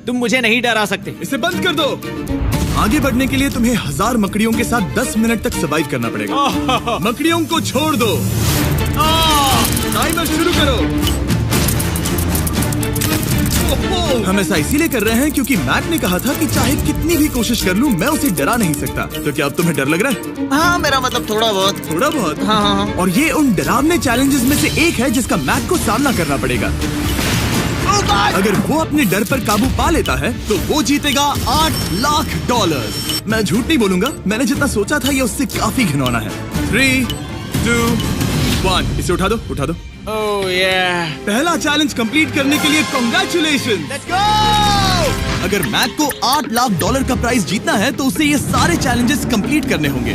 तुम मुझे नहीं डरा सकते। इसे बंद कर दो। आगे बढ़ने के लिए तुम्हें 1000 मकड़ियों के साथ 10 मिनट तक सर्वाइव करना पड़ेगा। मकड़ियों को छोड़ दो। टाइमर शुरू करो। हम ऐसा इसीलिए कर रहे हैं क्योंकि मैक ने कहा था कि चाहे कितनी भी कोशिश कर लूं मैं उसे डरा नहीं सकता। तो क्या अब तुम्हें डर लग रहा है? हाँ, मेरा मतलब थोड़ा बहुत। थोड़ा बहुत? हाँ। और ये उन डरावने चैलेंजेस में से एक है जिसका मैक को सामना करना पड़ेगा। अगर वो अपने डर पर काबू पा लेता है तो वो जीतेगा $8 लाख। मैं झूठ नहीं बोलूंगा, मैंने जितना सोचा था ये उससे काफी घिनौना है। 3, 2, 1 इसे उठा दो, उठा दो। ओह yeah. पहला चैलेंज कंप्लीट करने के लिए कांग्रेचुलेशन। Let's go! अगर मैक को $8 लाख का प्राइज जीतना है तो उसे ये सारे चैलेंजेस कंप्लीट करने होंगे।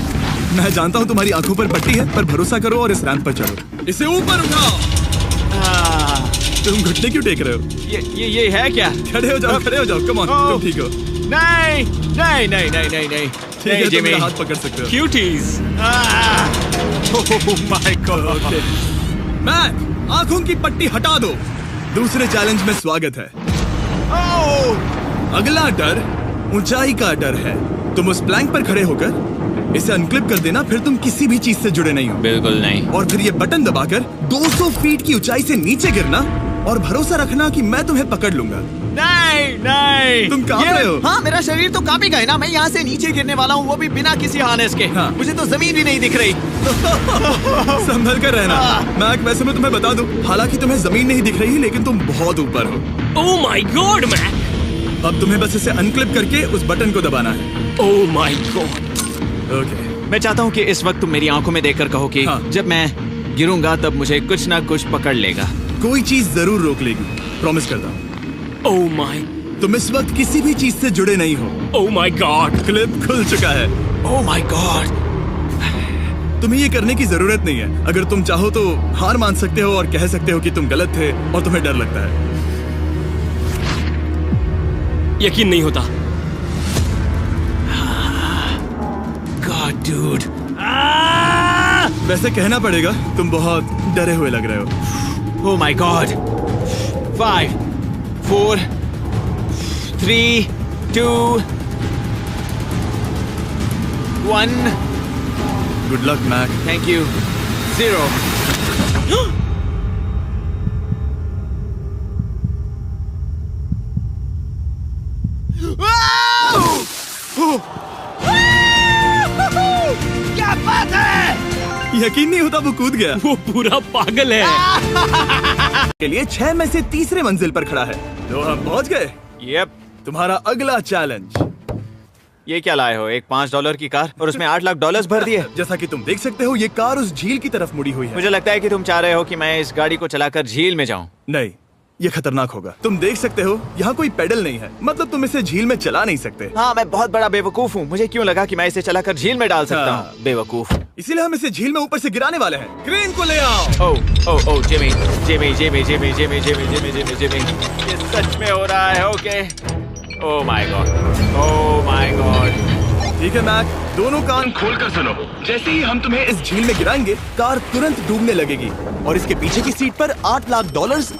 मैं जानता हूँ तुम्हारी आंखों पर पट्टी है, पर भरोसा करो और इस रैंप पर चढ़ो। इसे ऊपर उठाओ। तुम घुटने क्यों टेक रहे हो? ये है क्या? खड़े हो जाओ, खड़े हो जाओ। कम ऑन, तुम ठीक हो? नहीं। ठीक है, तुम मेरा हाथ पकड़ सकते हो। Cuties. Oh my god. Mac, आंखों की पट्टी हटा दो। दूसरे चैलेंज में स्वागत है। अगला डर ऊंचाई का डर है। तुम उस प्लैंक पर खड़े होकर इसे अनक्लिप कर देना, फिर तुम किसी भी चीज से जुड़े नहीं हो। बिल्कुल नहीं। और फिर ये बटन दबाकर 200 फीट की ऊंचाई से नीचे गिरना और भरोसा रखना कि मैं तुम्हें पकड़ लूंगा। नहीं। तुम कांप रहे हो? हाँ, मेरा शरीर तो कांपेगा ही ना। मैं यहाँ से नीचे गिरने वाला हूँ, वो भी बिना किसी हार्नेस के। हाँ। मुझे तो जमीन भी नहीं दिख रही। संभल कर रहना। मैक, वैसे मैं तुम्हें बता दूं, हालांकि तुम्हें जमीन नहीं दिख रही लेकिन तुम बहुत ऊपर हो। Oh my god Mac. अब तुम्हें बस इसे अनक्लिप करके उस बटन को दबाना है। ओह माय गॉड। ओके। मैं चाहता हूँ कि इस वक्त तुम मेरी आंखों में देखकर कहो कि हाँ। जब मैं गिरूंगा तब मुझे कुछ ना कुछ पकड़ लेगा। कोई चीज जरूर रोक लेगी, प्रॉमिस करता हूँ। Oh my. तुम इस वक्त किसी भी चीज से जुड़े नहीं हो। Oh my God. क्लिप खुल चुका है। ओह माय गॉड। तुम्हें ये करने की जरूरत नहीं है। अगर तुम चाहो तो हार मान सकते हो और कह सकते हो कि तुम गलत थे और तुम्हें डर लगता है। यकीन नहीं होता। God dude. वैसे कहना पड़ेगा तुम बहुत डरे हुए लग रहे हो। Oh my god. 5, 4, 3, 2, 1। Good luck Mac. Thank you. 0। क्या बात है? यकीन नहीं होता वो कूद गया। वो पूरा पागल है। के लिए 6 में से तीसरे मंजिल पर खड़ा है। तो हम पहुंच गए। यप। तुम्हारा अगला चैलेंज। ये क्या लाए हो? एक $5 की कार और उसमें $8 लाख भर दिए। जैसा कि तुम देख सकते हो ये कार उस झील की तरफ मुड़ी हुई है। मुझे लगता है कि तुम चाह रहे हो कि मैं इस गाड़ी को चलाकर झील में जाऊं। नहीं, ये खतरनाक होगा। तुम देख सकते हो यहाँ कोई पेडल नहीं है, मतलब तुम इसे झील में चला नहीं सकते। हाँ, मैं बहुत बड़ा बेवकूफ हूँ। मुझे क्यों लगा कि मैं इसे चलाकर झील में डाल सकता हाँ। हूँ? बेवकूफ। इसीलिए हम इसे झील में ऊपर से गिराने वाले हैं। क्रेन को ले आओ। ओह जिमी। ये सच में हो रहा है? ओके। Oh my God. ठीक है मैक, दोनों कान खोलकर सुनो। जैसे ही हम तुम्हें इस झील में गिराएंगे कार तुरंत डूबने लगेगी और इसके पीछे की सीट पर $8 लाख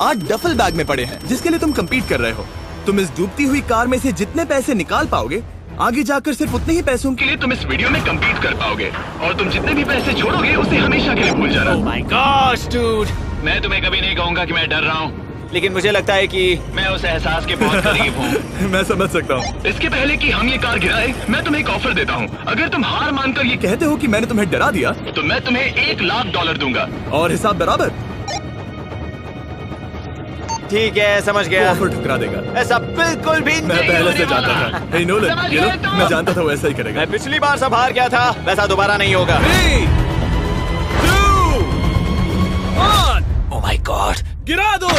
8 डफल बैग में पड़े हैं जिसके लिए तुम कम्पीट कर रहे हो। तुम इस डूबती हुई कार में से जितने पैसे निकाल पाओगे आगे जाकर सिर्फ उतने ही पैसों के लिए तुम इस वीडियो में कम्पीट कर पाओगे और तुम जितने भी पैसे छोड़ोगे उसे हमेशा के लिए भूल जाना। Oh my gosh dude. मैं तुम्हें कभी नहीं कहूंगा कि मैं डर रहा हूँ, लेकिन मुझे लगता है कि मैं उस एहसास के बहुत करीब हूँ। मैं समझ सकता हूँ। इसके पहले कि हम ये कार गिराए, मैं तुम्हें एक ऑफर देता हूँ। अगर तुम हार मानकर ये कहते हो कि मैंने तुम्हें डरा दिया तो मैं तुम्हें $1 लाख दूंगा। और हिसाब बराबर। ठीक है, समझ गया। ऑफर ठुकरा देगा। ऐसा बिल्कुल भी मैं नहीं पहले से होने जानता वाला। था। हे नोलन, ये लो, मैं जानता था वो ऐसा ही करेगा। मैं पिछली बार सब हार गया था, वैसा दोबारा नहीं होगा। 3, 2, 1 ओह माय गॉड। गिरा दो।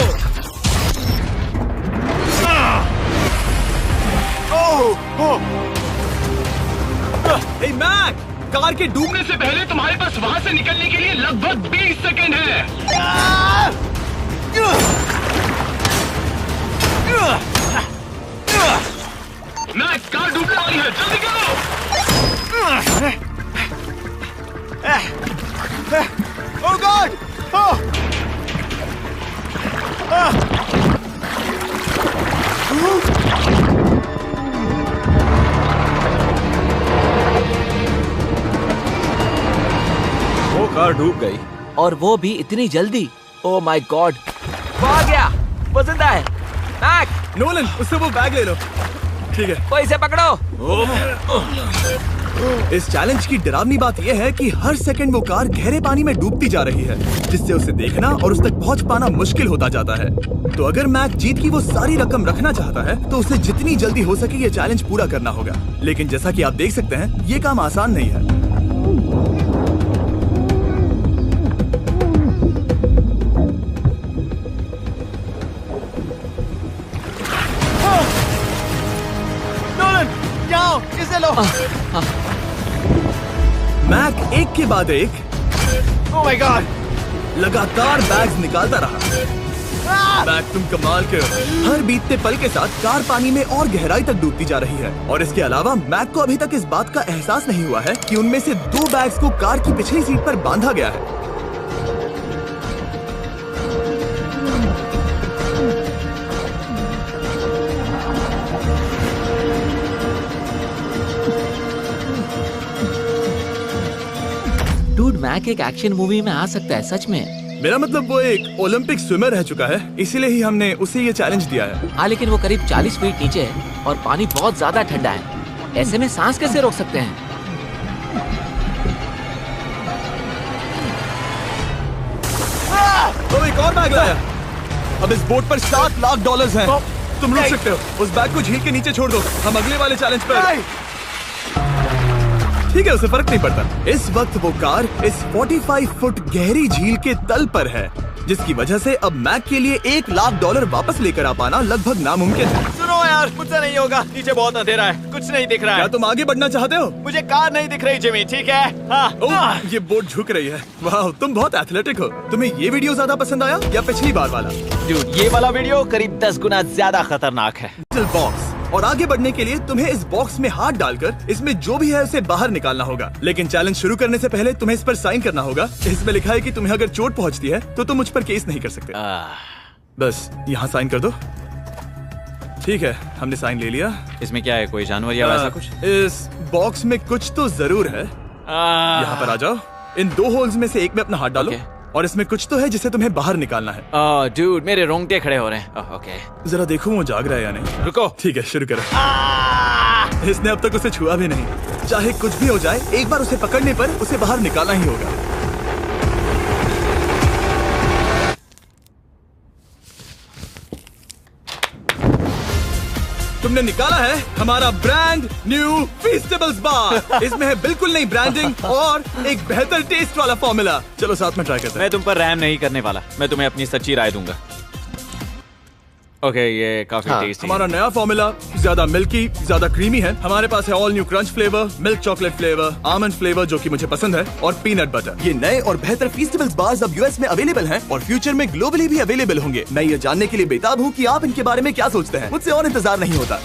हे मैक, कार के डूबने से पहले तुम्हारे पास वहाँ से निकलने के लिए लगभग 20 सेकंड है। मैं कार डूबने वाली है, जल्दी करो। ओह गॉड। कार डूब गई। और वो भी इतनी जल्दी। ओह माय गॉड, वो आ गया, वो जिंदा है। मैक, नोलन, उससे वो बैग ले लो। ठीक है। वो इसे पकड़ो। इस चैलेंज की डरावनी बात यह है कि हर सेकंड वो कार गहरे पानी में डूबती जा रही है, जिससे उसे देखना और उस तक पहुंच पाना मुश्किल होता जाता है। तो अगर मैक जीत की वो सारी रकम रखना चाहता है तो उसे जितनी जल्दी हो सके ये चैलेंज पूरा करना होगा। लेकिन जैसा कि आप देख सकते हैं, ये काम आसान नहीं है। इसे लो। मैक एक के बाद एक ओह माय गॉड, लगातार बैग्स निकालता रहा। मैक, तुम कमाल के हो। हर बीतते पल के साथ कार पानी में और गहराई तक डूबती जा रही है। और इसके अलावा मैक को अभी तक इस बात का एहसास नहीं हुआ है कि उनमें से 2 बैग्स को कार की पिछली सीट पर बांधा गया है। डूड, मैक एक एक्शन मूवी में आ सकता है सच में। मेरा मतलब वो एक ओलंपिक स्विमर रह चुका है, इसीलिए ही हमने उसे ये चैलेंज दिया है। हाँ, लेकिन वो करीब 40 फीट नीचे है और पानी बहुत ज्यादा ठंडा है। ऐसे में सांस कैसे रोक सकते हैं? तो एक और बैग लाया। अब इस बोट पर $7 लाख हैं। तुम रुक सकते हो। उस बैग को झील के नीचे छोड़ दो। हम अगले वाले चैलेंज पर। ठीक है, उसे फर्क नहीं पड़ता। इस वक्त वो कार इस 45 फुट गहरी झील के तल पर है, जिसकी वजह से अब मैक के लिए $1 लाख वापस लेकर आ पाना लगभग नामुमकिन है। सुनो यार, मुझसे नहीं होगा। नीचे बहुत अंधेरा है, कुछ नहीं दिख रहा क्या है। तुम आगे बढ़ना चाहते हो? मुझे कार नहीं दिख रही जिमी, ठीक है? हाँ। ओह, ये बोट झुक रही है। वाह, तुम बहुत एथलेटिक हो। तुम्हें ये वीडियो ज्यादा पसंद आया या पिछली बार वाला? Dude, ये वाला वीडियो करीब 10 गुना ज्यादा खतरनाक है। बॉक्स, और आगे बढ़ने के लिए तुम्हें इस बॉक्स में हाथ डालकर इसमें जो भी है उसे बाहर निकालना होगा। लेकिन चैलेंज शुरू करने से पहले तुम्हें इस पर साइन करना होगा। इसमें लिखा है कि तुम्हें अगर चोट पहुंचती है तो तुम मुझ पर केस नहीं कर सकते। बस यहाँ साइन कर दो। ठीक है, हमने साइन ले लिया। इसमें क्या है, कोई जानवर या वैसा कुछ? इस बॉक्स में कुछ तो जरूर है। यहाँ पर आ जाओ। इन 2 होल्स में से एक में अपना हाथ डालो। और इसमें कुछ तो है जिसे तुम्हें बाहर निकालना है। डूड, मेरे रोंगटे खड़े हो रहे हैं। ओके, जरा देखो वो जाग रहा है या नहीं। रुको। ठीक है, शुरू करो। इसने अब तक उसे छुआ भी नहीं। चाहे कुछ भी हो जाए, एक बार उसे पकड़ने पर उसे बाहर निकालना ही होगा। तुमने निकाला है हमारा ब्रांड न्यू फीस्टेबल्स बार। इसमें है बिल्कुल नई ब्रांडिंग और एक बेहतर टेस्ट वाला फॉर्मूला। चलो साथ में ट्राई करते हैं। मैं तुम पर रहम नहीं करने वाला। मैं तुम्हें अपनी सच्ची राय दूंगा। ओके, ये काफी टेस्टी है। हमारा नया फॉर्मूला ज्यादा मिल्की, ज्यादा क्रीमी है। हमारे पास है all new crunch flavour, milk chocolate flavour, almond flavour जो कि मुझे पसंद है, और पीनट बटर। ये नए और बेहतर फीस्टेबल्स बार्स अब यूएस में अवेलेबल हैं और फ्यूचर में ग्लोबली भी अवेलेबल होंगे। मैं ये जानने के लिए बेताब हूँ कि आप इनके बारे में क्या सोचते हैं। मुझसे और इंतजार नहीं होता।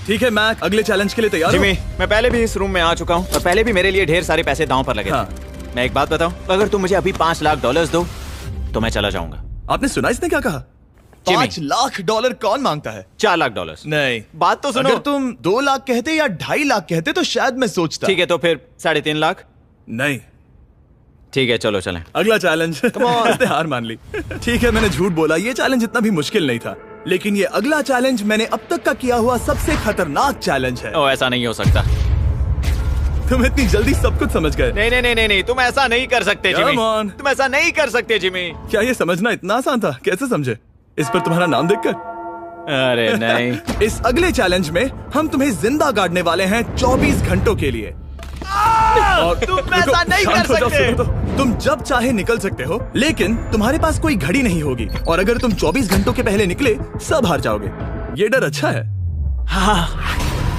ठीक है मैक, अगले चैलेंज के लिए तैयार हो? जिमी, मैं पहले भी इस रूम में आ चुका हूँ और पहले भी मेरे लिए ढेर सारे पैसे दांव पर लगे थे। मैं एक बात बताऊं, अगर तुम मुझे अभी $5 लाख दो तो मैं चला जाऊंगा। आपने सुना इसने क्या कहा? $5 लाख कौन मांगता है? $4 लाख। नहीं, बात तो सुनो। अगर तुम 2 लाख कहते या 2.5 लाख कहते तो शायद मैं सोचता। ठीक है, तो फिर 3.5 लाख। नहीं, ठीक है, चलो चलें। अगला चैलेंज। इसने हार मान ली। ठीक है, मैंने झूठ बोला। ये चैलेंज इतना भी मुश्किल नहीं था, लेकिन ये अगला चैलेंज मैंने अब तक का किया हुआ सबसे खतरनाक चैलेंज है। ओ, ऐसा नहीं हो सकता। तुम इतनी जल्दी सब कुछ समझ गए। नहीं नहीं नहीं नहीं, तुम ऐसा नहीं कर सकते जिमी। Come on. तुम ऐसा नहीं कर सकते जिमी। क्या ये समझना इतना आसान था? कैसे समझे? इस पर तुम्हारा नाम देखकर? अरे नहीं। इस अगले चैलेंज में हम तुम्हें जिंदा गाड़ने वाले हैं 24 घंटों के लिए। तुम ऐसा नहीं कर शांत हो जाओ, सकते। सुनो तो। तुम जब चाहे निकल सकते हो, लेकिन तुम्हारे पास कोई घड़ी नहीं होगी, और अगर तुम 24 घंटों के पहले निकले सब हार जाओगे। ये डर अच्छा है। हाँ।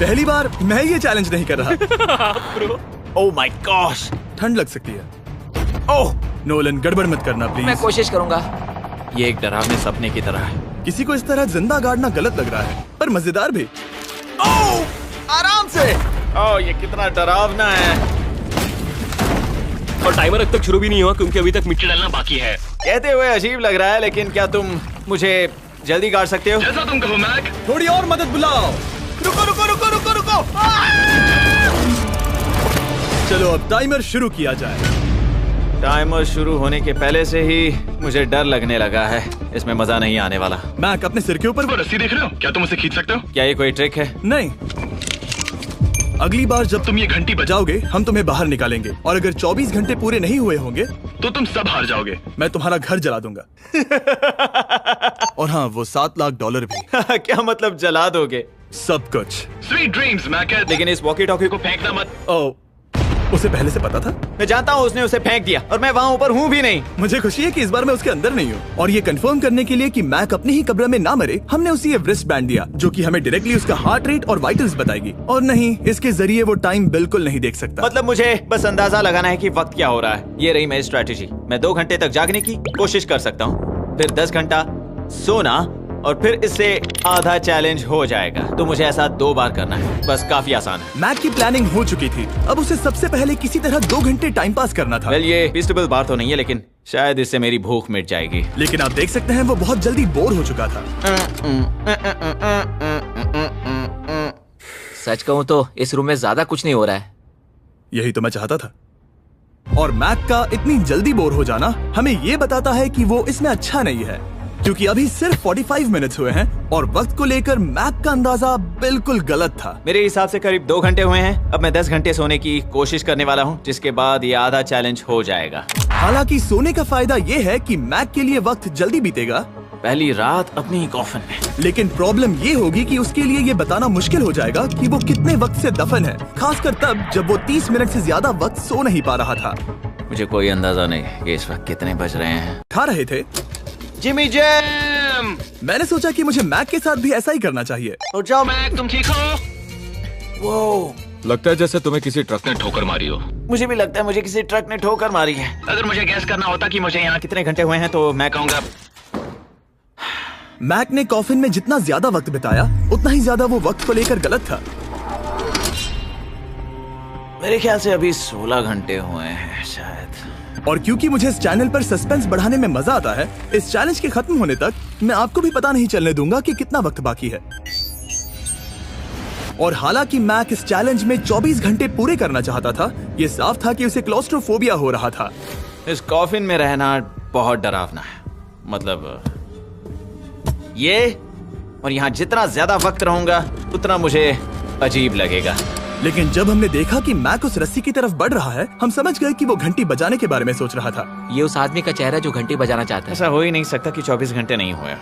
पहली बार मैं ये चैलेंज नहीं कर रहा। ओह माय गॉश, ठंड लग सकती है। ओह नोलन, गड़बड़ मत करना मैं प्लीज। कोशिश करूंगा। ये एक डरावने सपने की तरह है। किसी को इस तरह जिंदा गाड़ना गलत लग रहा है, पर मजेदार भी। ओह, आराम से। ओह, ये कितना डरावना है। और टाइमर अब तक शुरू भी नहीं हुआ क्योंकि अभी तक मिट्टी डालना बाकी है। कहते हुए अजीब लग रहा है, लेकिन क्या तुम मुझे जल्दी गाड़ सकते हो? जैसा तुम कहो मैक। थोड़ी और मदद बुलाओ। रुको रुको रुको रुको रुको। चलो अब टाइमर शुरू किया जाए। टाइमर शुरू होने के पहले से ही मुझे डर लगने लगा है। इसमें मजा नहीं आने वाला। मैक, अपने सिर के ऊपर वो रस्सी देख रहे हो? क्या तुम उसे खींच सकते हो? क्या ये कोई ट्रिक है? नहीं। अगली बार जब तुम ये घंटी बजाओगे हम तुम्हें बाहर निकालेंगे, और अगर 24 घंटे पूरे नहीं हुए होंगे तो तुम सब हार जाओगे। मैं तुम्हारा घर जला दूंगा। और हाँ, वो $7 लाख भी। क्या मतलब जला दोगे? सब कुछ। Sweet dreams Mac. लेकिन इस वॉकी टॉकी को फेंकना मत। ओ, उसे पहले से पता था? मैं जानता हूँ उसने उसे फेंक दिया और मैं वहाँ ऊपर हूँ भी नहीं। मुझे खुशी है कि इस बार मैं उसके अंदर नहीं हूँ। और ये कंफर्म करने के लिए कि मैक अपनी ही कब्र में ना मरे, हमने उसे ये रिस्ट बैंड दिया जो कि हमें डायरेक्टली उसका हार्ट रेट और वाइटल्स बताएगी। और नहीं, इसके जरिए वो टाइम बिल्कुल नहीं देख सकता। मतलब मुझे बस अंदाजा लगाना है कि वक्त क्या हो रहा है। ये रही मेरी स्ट्रेटेजी। मैं 2 घंटे तक जागने की कोशिश कर सकता हूँ, फिर 10 घंटा सोना, और फिर इससे आधा चैलेंज हो जाएगा। तो मुझे ऐसा 2 बार करना है। बस काफी आसान है। मैक की प्लानिंग हो चुकी थी। अब उसे सबसे पहले किसी तरह 2 घंटे टाइम पास करना था। वेल, ये फीस्टेबल बार तो नहीं है, लेकिन शायद इससे मेरी भूख मिट जाएगी। लेकिन आप देख सकते हैं वो बहुत जल्दी बोर हो चुका था। सच कहूँ तो इस रूम में ज्यादा कुछ नहीं हो रहा है। यही तो मैं चाहता था। और मैक का इतनी जल्दी बोर हो जाना हमें ये बताता है कि वो इसमें अच्छा नहीं है, क्योंकि अभी सिर्फ 45 मिनट्स हुए हैं और वक्त को लेकर मैक का अंदाजा बिल्कुल गलत था। मेरे हिसाब से करीब 2 घंटे हुए हैं। अब मैं 10 घंटे सोने की कोशिश करने वाला हूँ, जिसके बाद ये आधा चैलेंज हो जाएगा। हालांकि सोने का फायदा ये है कि मैक के लिए वक्त जल्दी बीतेगा, पहली रात अपनी कॉफिन में। लेकिन प्रॉब्लम ये होगी कि उसके लिए ये बताना मुश्किल हो जाएगा कि वो कितने वक्त से दफन है, खासकर तब जब वो 30 मिनट से ज्यादा वक्त सो नहीं पा रहा था। मुझे कोई अंदाजा नहीं कि इस वक्त कितने बज रहे हैं। खा रहे थे जिमी जैम। मैंने सोचा कि मुझे मैक के साथ भी ऐसा ही करना चाहिए। और जाओ मैक, तुम ठीक हो? वो लगता है जैसे तुम्हें किसी ट्रक ने ठोकर मारी हो। मुझे भी लगता है मुझे किसी ट्रक ने ठोकर मारी है। अगर मुझे गैस करना होता कि मुझे यहाँ कितने घंटे हुए हैं तो मैं कहूँगा मैक ने कॉफिन में जितना ज्यादा वक्त बिताया उतना ही ज्यादा वो वक्त को लेकर गलत था। मेरे ख्याल से अभी 16 घंटे हुए हैं शायद। और क्योंकि मुझे इस चैनल पर सस्पेंस बढ़ाने में मजा आता है, इस चैलेंज के खत्म होने तक मैं आपको भी पता नहीं चलने दूंगा कि कितना वक्त बाकी है। और हालांकि मैक इस चैलेंज में 24 घंटे पूरे करना चाहता था, ये साफ था कि उसे क्लॉस्ट्रोफोबिया हो रहा था। इस कॉफिन में रहना बहुत डरावना है। मतलब ये, और यहाँ जितना ज्यादा वक्त रहूंगा उतना मुझे अजीब लगेगा। लेकिन जब हमने देखा कि मैक उस रस्सी की तरफ बढ़ रहा है, हम समझ गए कि वो घंटी बजाने के बारे में सोच रहा था। ये उस आदमी का चेहरा जो घंटी बजाना चाहता है। ऐसा हो ही नहीं सकता कि 24 घंटे नहीं हुए।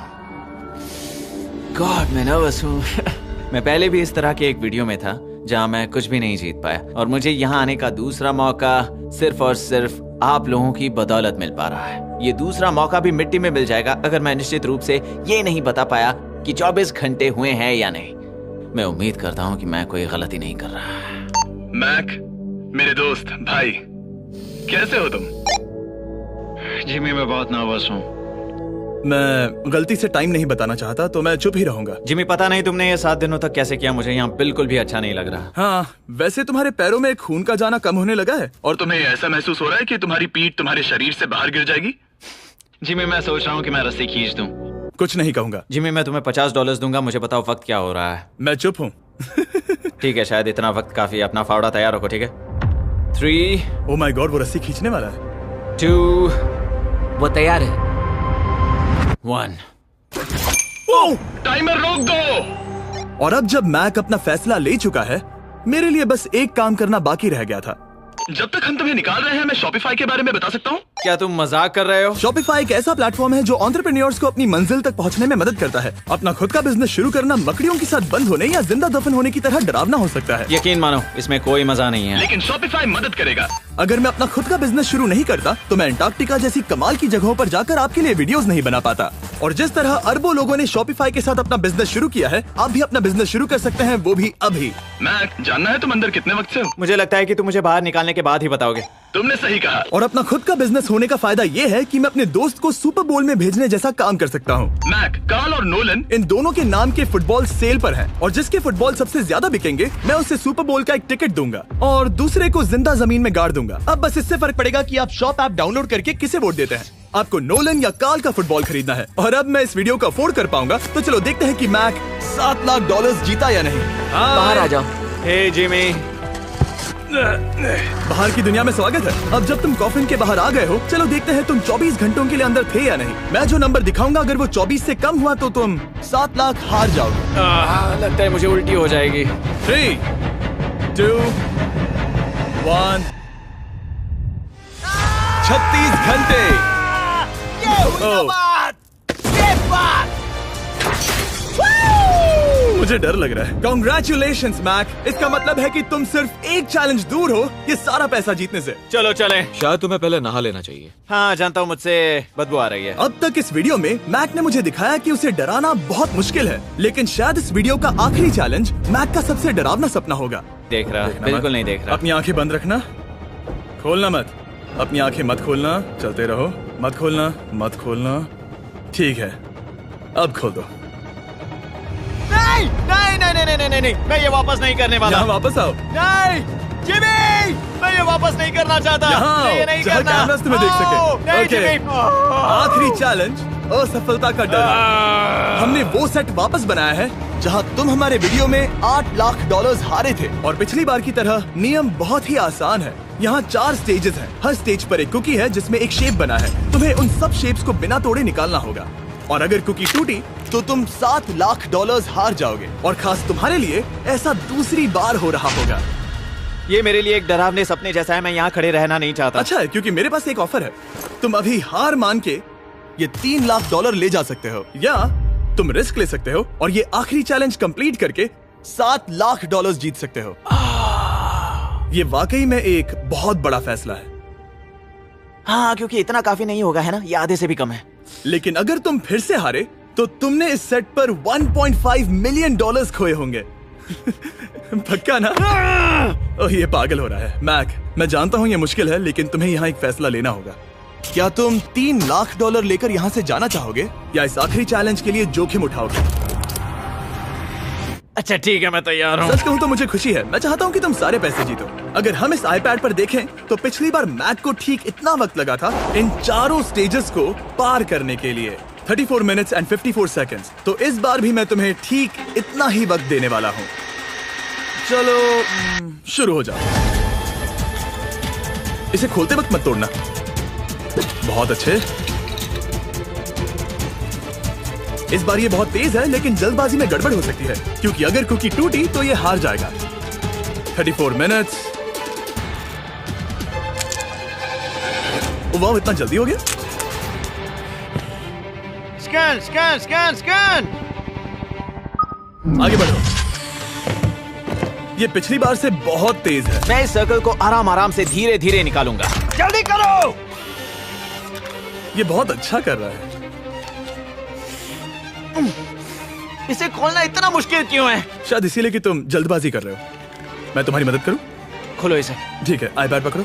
गॉड, मैं नर्वस हूँ। मैं पहले भी इस तरह के एक वीडियो में था जहाँ मैं कुछ भी नहीं जीत पाया, और मुझे यहाँ आने का दूसरा मौका सिर्फ और सिर्फ आप लोगों की बदौलत मिल पा रहा है। ये दूसरा मौका भी मिट्टी में मिल जाएगा अगर मैं निश्चित रूप से ये नहीं बता पाया कि 24 घंटे हुए हैं या नहीं। मैं उम्मीद करता हूँ कि मैं कोई गलती नहीं कर रहा। मैक, मेरे दोस्त भाई, कैसे हो तुम? जिमी, मैं बहुत नर्वस हूँ। मैं गलती से टाइम नहीं बताना चाहता तो मैं चुप ही रहूंगा। जिमी, पता नहीं तुमने ये 7 दिनों तक कैसे किया, मुझे यहाँ बिल्कुल भी अच्छा नहीं लग रहा। हाँ, वैसे तुम्हारे पैरों में खून का जाना कम होने लगा है। और तुम्हें ऐसा महसूस हो रहा है कि तुम्हारी पीठ तुम्हारे शरीर से बाहर गिर जाएगी? जिमी, मैं सोच रहा हूँ कि मैं रस्सी खींच दूँ। कुछ नहीं कहूंगा। जिमी, मैं तुम्हें $50 दूंगा, मुझे बताओ वक्त क्या हो रहा है। मैं चुप हूँ। ठीक है, शायद इतना वक्त काफी। अपना फावड़ा तैयार रखो, ठीक है? 3 ओह माय गॉड, वो रस्सी खींचने वाला है। 2 वो तैयार है। 1। टाइमर रोक दो। और अब जब मैक अपना फैसला ले चुका है, मेरे लिए बस एक काम करना बाकी रह गया था। जब तक हम तुम्हें निकाल रहे हैं, मैं शॉपिफाई के बारे में बता सकता हूँ। क्या तुम मजाक कर रहे हो? शॉपिफाई एक ऐसा प्लेटफॉर्म है जो एंटरप्रेन्योर्स को अपनी मंजिल तक पहुंचने में मदद करता है। अपना खुद का बिजनेस शुरू करना मकड़ियों के साथ बंद होने या जिंदा दफन होने की तरह डरावना हो सकता है। यकीन मानो, इसमें कोई मजा नहीं है। लेकिन शॉपिफाई मदद करेगा। अगर मैं अपना खुद का बिजनेस शुरू नहीं करता तो मैं अंटार्कटिका जैसी कमाल की जगहों पर जाकर आपके लिए वीडियोस नहीं बना पाता। और जिस तरह अरबों लोगों ने शॉपिफाई के साथ अपना बिजनेस शुरू किया है, आप भी अपना बिजनेस शुरू कर सकते हैं, वो भी अभी। मैक, जानना है तुम अंदर कितने वक्त से हो? मुझे लगता है कि तुम मुझे बाहर निकालने के बाद ही बताओगे। तुमने सही कहा। और अपना खुद का बिजनेस होने का फायदा ये है कि मैं अपने दोस्त को सुपर बोल में भेजने जैसा काम कर सकता हूँ। मैक, कार्ल और नोलन इन दोनों के नाम के फुटबॉल सेल पर हैं, और जिसके फुटबॉल सबसे ज्यादा बिकेंगे मैं उसे सुपर बोल का एक टिकट दूंगा और दूसरे को जिंदा जमीन में गाड़ दूंगा। अब बस इससे फर्क पड़ेगा कि आप शॉप ऐप डाउनलोड करके किसे वोट देते हैं। आपको नोलन या कार्ल का फुटबॉल खरीदना है। और अब मैं इस वीडियो को अफोर्ड कर पाऊंगा, तो चलो देखते हैं कि मैक $7 लाख जीता या नहीं। बाहर आ जाओ। हे जिमी, बाहर की दुनिया में स्वागत है। अब जब तुम कॉफिन के बाहर आ गए हो, चलो देखते हैं तुम 24 घंटों के लिए अंदर थे या नहीं। मैं जो नंबर दिखाऊंगा, अगर वो 24 से कम हुआ तो तुम 7 लाख हार जाओगे। लगता है मुझे उल्टी हो जाएगी। 3, 2, 1। 36 घंटे। मुझे डर लग रहा है। Congratulations, Mac. इसका मतलब है कि तुम सिर्फ एक चैलेंज दूर हो ये सारा पैसा जीतने से। चलो चले। शायद तुम्हें पहले नहा लेना चाहिए। हाँ जानता हूँ, मुझसे बदबू आ रही है। अब तक इस वीडियो में मैक ने मुझे दिखाया कि उसे डराना बहुत मुश्किल है, लेकिन शायद इस वीडियो का आखिरी चैलेंज मैक का सबसे डरावना सपना होगा। देख रहा, देखना बिल्कुल मत। नहीं देख रहा। अपनी आंखें बंद रखना, खोलना मत। अपनी आंखें मत खोलना, चलते रहो। मत खोलना, मत खोलना। ठीक है, अब खोल दो। नहीं नहीं नहीं नहीं नहीं नहीं, मैं ये वापस नहीं करने वाला। यहाँ वापस आओ। नहीं जिमी, मैं ये वापस नहीं करना चाहता। यहाँ मैं ये आओ, नहीं जहाँ करना। कैमरास तुम्हें देख सके। नहीं ओके। जिमी। आखिरी चैलेंज असफलता का डर। हमने वो सेट वापस बनाया है जहां तुम हमारे वीडियो में $8 लाख हारे थे, और पिछली बार की तरह नियम बहुत ही आसान है। यहाँ 4 स्टेजेस हैं। हर स्टेज पर एक कुकी है जिसमें एक शेप बना है। तुम्हें उन सब शेप्स को बिना तोड़े निकालना होगा, और अगर कुकी टूटी तो तुम $7 लाख हार जाओगे। और खास तुम्हारे लिए ऐसा दूसरी बार हो रहा होगा। ये मेरे लिए एक डरावने सपने जैसा है। मैं यहाँ खड़े रहना नहीं चाहता। अच्छा है, क्योंकि मेरे पास एक ऑफर है। तुम अभी हार मान के ये $3 लाख ले जा सकते हो, या तुम रिस्क ले सकते हो और ये आखिरी चैलेंज कंप्लीट करके $7 लाख जीत सकते हो। ये वाकई में एक बहुत बड़ा फैसला है। हाँ, क्योंकि इतना काफी नहीं होगा, है ना? ये आधे से भी कम है। लेकिन अगर तुम फिर से हारे तो तुमने इस सेट पर $1.5 मिलियन खोए होंगे। पक्का ना? ओह, ये पागल हो रहा है। मैक, मैं जानता हूँ ये मुश्किल है, लेकिन तुम्हें यहाँ एक फैसला लेना होगा। क्या तुम $3 लाख लेकर यहाँ से जाना चाहोगे, या इस आखिरी चैलेंज के लिए जोखिम उठाओगे? अच्छा ठीक है, मैं तैयार हूँ। सच कहूँ तो मुझे खुशी है। मैं चाहता हूँ कि तुम सारे पैसे जीतो। अगर हम इस iPad पर देखें तो पिछली बार मैक को ठीक इतना वक्त लगा था इन चारों स्टेजेस को पार करने के लिए, 34 मिनट्स एंड 54 सेकंड्स। तो इस बार भी मैं तुम्हें ठीक इतना ही वक्त देने वाला हूँ। चलो शुरू हो जाओ। इसे खोलते वक्त मत तोड़ना। बहुत अच्छे। इस बार ये बहुत तेज है, लेकिन जल्दबाजी में गड़बड़ हो सकती है, क्योंकि अगर कुकी टूटी तो ये हार जाएगा। 34 मिनट्स। वाह, इतना जल्दी हो गया। Scan scan scan scan. आगे बढ़ो। ये पिछली बार से बहुत तेज है। मैं इस सर्कल को आराम आराम से धीरे धीरे निकालूंगा। जल्दी करो। ये बहुत अच्छा कर रहा है। इसे खोलना इतना मुश्किल क्यों है? शायद इसीलिए कि तुम जल्दबाजी कर रहे हो। मैं तुम्हारी मदद करूं? खोलो इसे। ठीक है, iPad पकड़ो।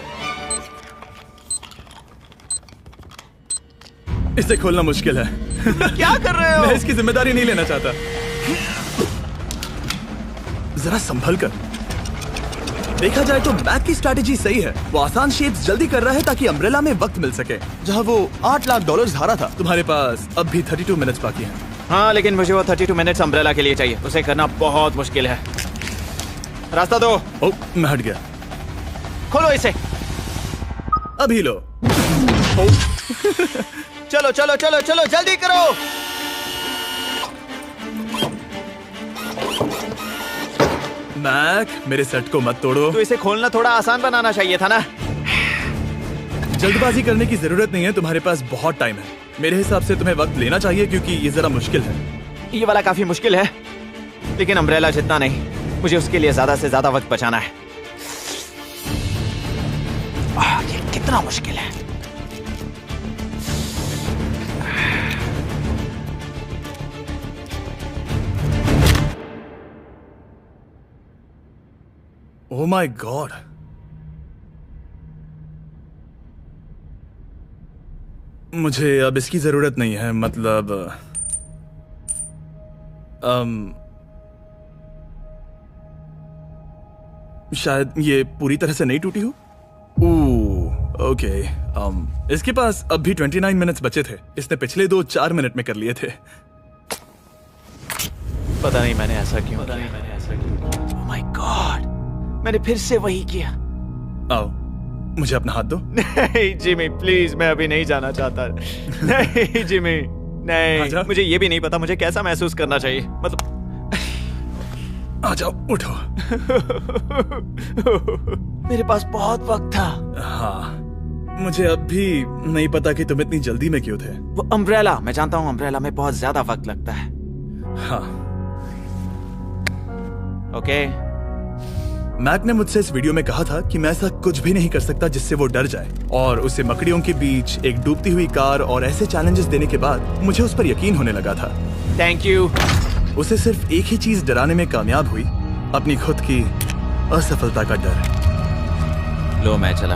इसे खोलना मुश्किल है। क्या कर रहे हो? मैं इसकी जिम्मेदारी नहीं लेना चाहता। जरा संभल कर। देखा जाए तो मैक की स्ट्रैटेजी सही है। वो आसान शेप्स जल्दी कर रहा है ताकि अम्ब्रेला में वक्त मिल सके। जहां वो $8 लाख हारा था, तुम्हारे पास अब भी 32 मिनट्स बाकी हैं। हाँ, लेकिन मुझे वो 32 मिनट्स अम्ब्रेला के लिए चाहिए। उसे करना बहुत मुश्किल है। रास्ता दो। ओह, मैं हट गया। खोलो इसे। अभी लो। चलो चलो चलो चलो, जल्दी करो। मैक, मेरे सेट को मत तोड़ो। तो इसे खोलना थोड़ा आसान बनाना चाहिए था ना। जल्दबाजी करने की जरूरत नहीं है, तुम्हारे पास बहुत टाइम है। मेरे हिसाब से तुम्हें वक्त लेना चाहिए, क्योंकि ये जरा मुश्किल है। ये वाला काफी मुश्किल है, लेकिन अम्ब्रेला जितना नहीं। मुझे उसके लिए ज्यादा से ज्यादा वक्त बचाना है। ये कितना मुश्किल है। ओह माय गॉड। मुझे अब इसकी जरूरत नहीं है। मतलब शायद ये पूरी तरह से नहीं टूटी हो। ओके। इसके पास अब भी 29 मिनट्स बचे थे। इसने पिछले 4 मिनट में कर लिए थे। पता नहीं मैंने ऐसा क्यों। ओह माय गॉड, मैंने फिर से वही किया। आओ, मुझे अपना हाथ दो। नहीं जिमी प्लीज, मैं अभी नहीं जाना चाहता। नहीं जिमी, नहीं, आजा। मुझे ये भी नहीं पता मुझे कैसा महसूस करना चाहिए। मतलब आ जाओ, उठो। मेरे पास बहुत वक्त था। हाँ, मुझे अब भी नहीं पता कि तुम इतनी जल्दी में क्यों थे। वो अम्ब्रेला, मैं जानता हूँ अम्ब्रेला में बहुत ज्यादा वक्त लगता है। हाँ, ओके मैक ने मुझसे इस वीडियो में कहा था कि मैं ऐसा कुछ भी नहीं कर सकता जिससे वो डर जाए, और उसे मकड़ियों के बीच एक डूबती हुई कार और ऐसे चैलेंजेस देने के बाद मुझे उस पर यकीन होने लगा था। Thank you. उसे सिर्फ एक ही चीज डराने में कामयाब हुई, अपनी खुद की असफलता का डर। लो मैं चला।